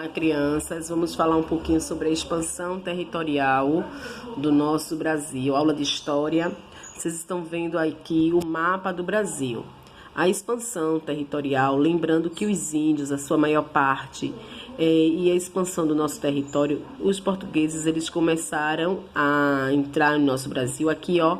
Crianças, vamos falar um pouquinho sobre a expansão territorial do nosso Brasil. Aula de história. Vocês estão vendo aqui o mapa do Brasil. A expansão territorial, lembrando que os índios, a sua maior parte, e a expansão do nosso território, os portugueses, eles começaram a entrar no nosso Brasil aqui, ó,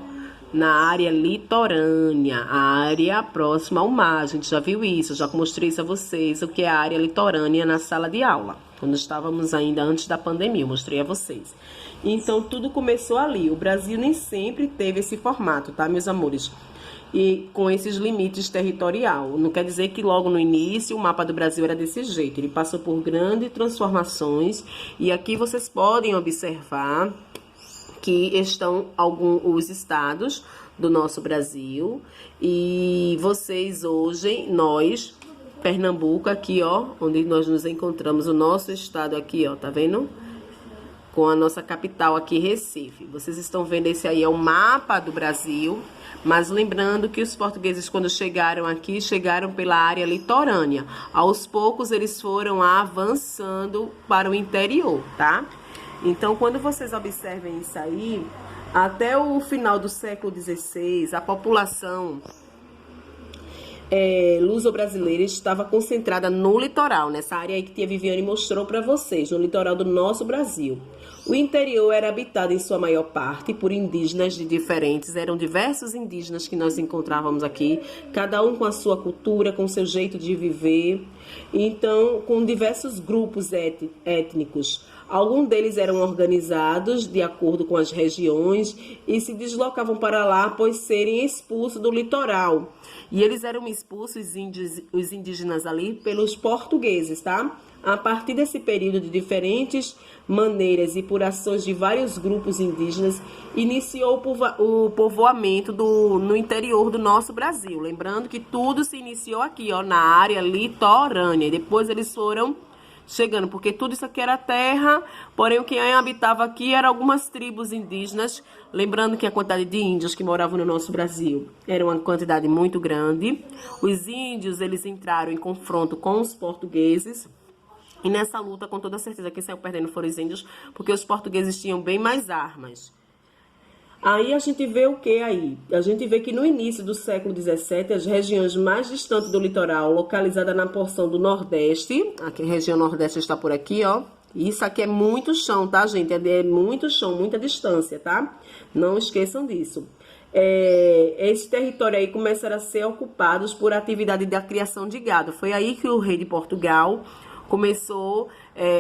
na área litorânea, a área próxima ao mar. A gente já viu isso, eu já mostrei isso a vocês, o que é a área litorânea na sala de aula, quando estávamos ainda antes da pandemia, eu mostrei a vocês. Então, tudo começou ali. O Brasil nem sempre teve esse formato, tá, meus amores? E com esses limites territorial. Não quer dizer que logo no início o mapa do Brasil era desse jeito. Ele passou por grandes transformações e aqui vocês podem observar que estão os estados do nosso Brasil e vocês hoje, nós, Pernambuco aqui, ó, onde nós nos encontramos, o nosso estado aqui, ó, tá vendo? Com a nossa capital aqui, Recife. Vocês estão vendo, esse aí é o mapa do Brasil, mas lembrando que os portugueses, quando chegaram aqui, chegaram pela área litorânea. Aos poucos, eles foram avançando para o interior, tá? Então, quando vocês observem isso aí, até o final do século XVI, a população luso-brasileira estava concentrada no litoral, nessa área aí que Tia Viviane mostrou para vocês, no litoral do nosso Brasil. O interior era habitado em sua maior parte por indígenas eram diversos indígenas que nós encontrávamos aqui, cada um com a sua cultura, com o seu jeito de viver, então com diversos grupos étnicos. Alguns deles eram organizados de acordo com as regiões e se deslocavam para lá após serem expulsos do litoral. E eles eram expulsos, os indígenas ali, pelos portugueses, tá? A partir desse período, de diferentes maneiras e por ações de vários grupos indígenas, iniciou o povoamento no interior do nosso Brasil. Lembrando que tudo se iniciou aqui, ó, na área litorânea. E depois eles foram chegando, porque tudo isso aqui era terra, porém o que habitava aqui eram algumas tribos indígenas. Lembrando que a quantidade de índios que moravam no nosso Brasil era uma quantidade muito grande. Os índios, eles entraram em confronto com os portugueses. E nessa luta, com toda certeza, quem saiu perdendo foram os índios, porque os portugueses tinham bem mais armas. Aí a gente vê o que aí? A gente vê que no início do século XVII, as regiões mais distantes do litoral, localizada na porção do Nordeste, aqui a região Nordeste está por aqui, ó. Isso aqui é muito chão, tá, gente? É muito chão, muita distância, tá? Não esqueçam disso. Esse território aí começaram a ser ocupados por atividade da criação de gado. Foi aí que o rei de Portugal começou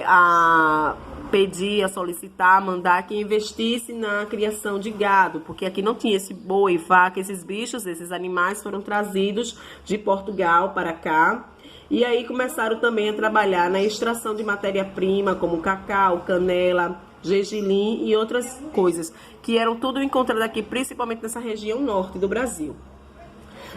a pedir, a solicitar, a mandar que investisse na criação de gado, porque aqui não tinha esse boi, vaca, esses bichos, esses animais foram trazidos de Portugal para cá. E aí começaram também a trabalhar na extração de matéria-prima, como cacau, canela, gergelim e outras coisas, que eram tudo encontrado aqui, principalmente nessa região norte do Brasil.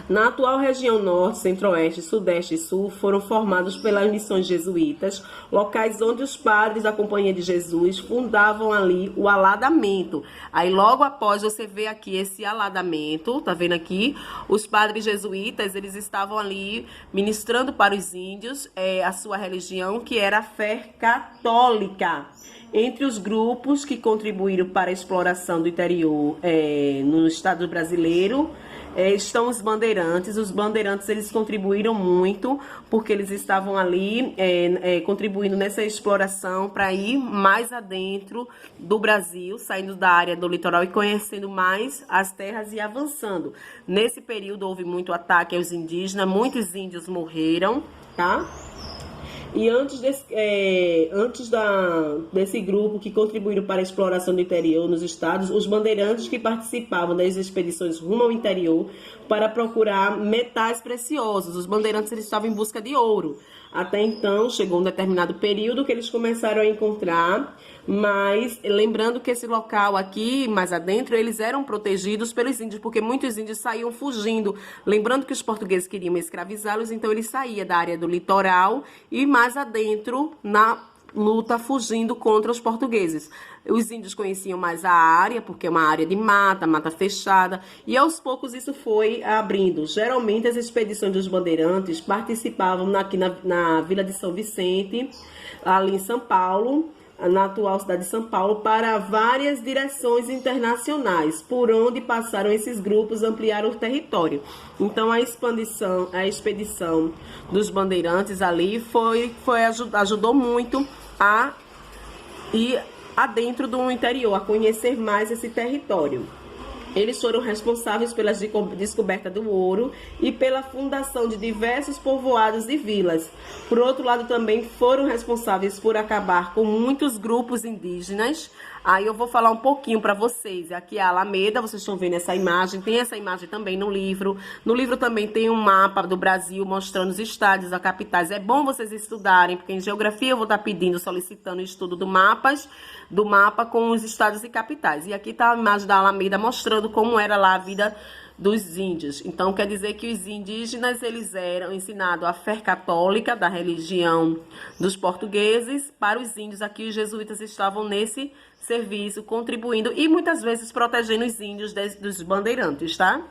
Na atual região norte, centro-oeste, sudeste e sul foram formados pelas missões jesuítas, locais onde os padres da Companhia de Jesus fundavam ali o aladamento. Aí logo após você vê aqui esse aladamento, tá vendo aqui? Os padres jesuítas, eles estavam ali ministrando para os índios a sua religião, que era a fé católica. Entre os grupos que contribuíram para a exploração do interior no estado brasileiro, estão os bandeirantes. Os bandeirantes, eles contribuíram muito, porque eles estavam ali contribuindo nessa exploração para ir mais adentro do Brasil, saindo da área do litoral e conhecendo mais as terras e avançando. Nesse período houve muito ataque aos indígenas, muitos índios morreram, tá? E antes desse grupo que contribuíram para a exploração do interior nos estados, os bandeirantes que participavam das expedições rumo ao interior para procurar metais preciosos. Os bandeirantes, eles estavam em busca de ouro. Até então, chegou um determinado período que eles começaram a encontrar, mas lembrando que esse local aqui, mais adentro, eles eram protegidos pelos índios, porque muitos índios saíam fugindo. Lembrando que os portugueses queriam escravizá-los, então eles saíam da área do litoral e mais adentro, luta fugindo contra os portugueses. Os índios conheciam mais a área, porque é uma área de mata, mata fechada, e aos poucos isso foi abrindo. Geralmente as expedições dos bandeirantes participavam aqui na Vila de São Vicente, ali em São Paulo, na atual cidade de São Paulo, para várias direções internacionais, por onde passaram esses grupos, ampliaram o território. Então a expedição dos bandeirantes ali ajudou muito a ir adentro do interior, a conhecer mais esse território. Eles foram responsáveis pela descoberta do ouro e pela fundação de diversos povoados e vilas. Por outro lado, também foram responsáveis por acabar com muitos grupos indígenas. Aí eu vou falar um pouquinho para vocês. Aqui é a Alameda, vocês estão vendo essa imagem. Tem essa imagem também no livro. No livro também tem um mapa do Brasil mostrando os estados, as capitais. É bom vocês estudarem, porque em geografia eu vou estar pedindo, solicitando o estudo do mapa com os estados e capitais. E aqui está a imagem da Alameda mostrando como era lá a vida dos índios. Então, quer dizer que os indígenas, eles eram ensinados a fé católica da religião dos portugueses para os índios. Aqui os jesuítas estavam nesse serviço, contribuindo e muitas vezes protegendo os índios dos bandeirantes, tá?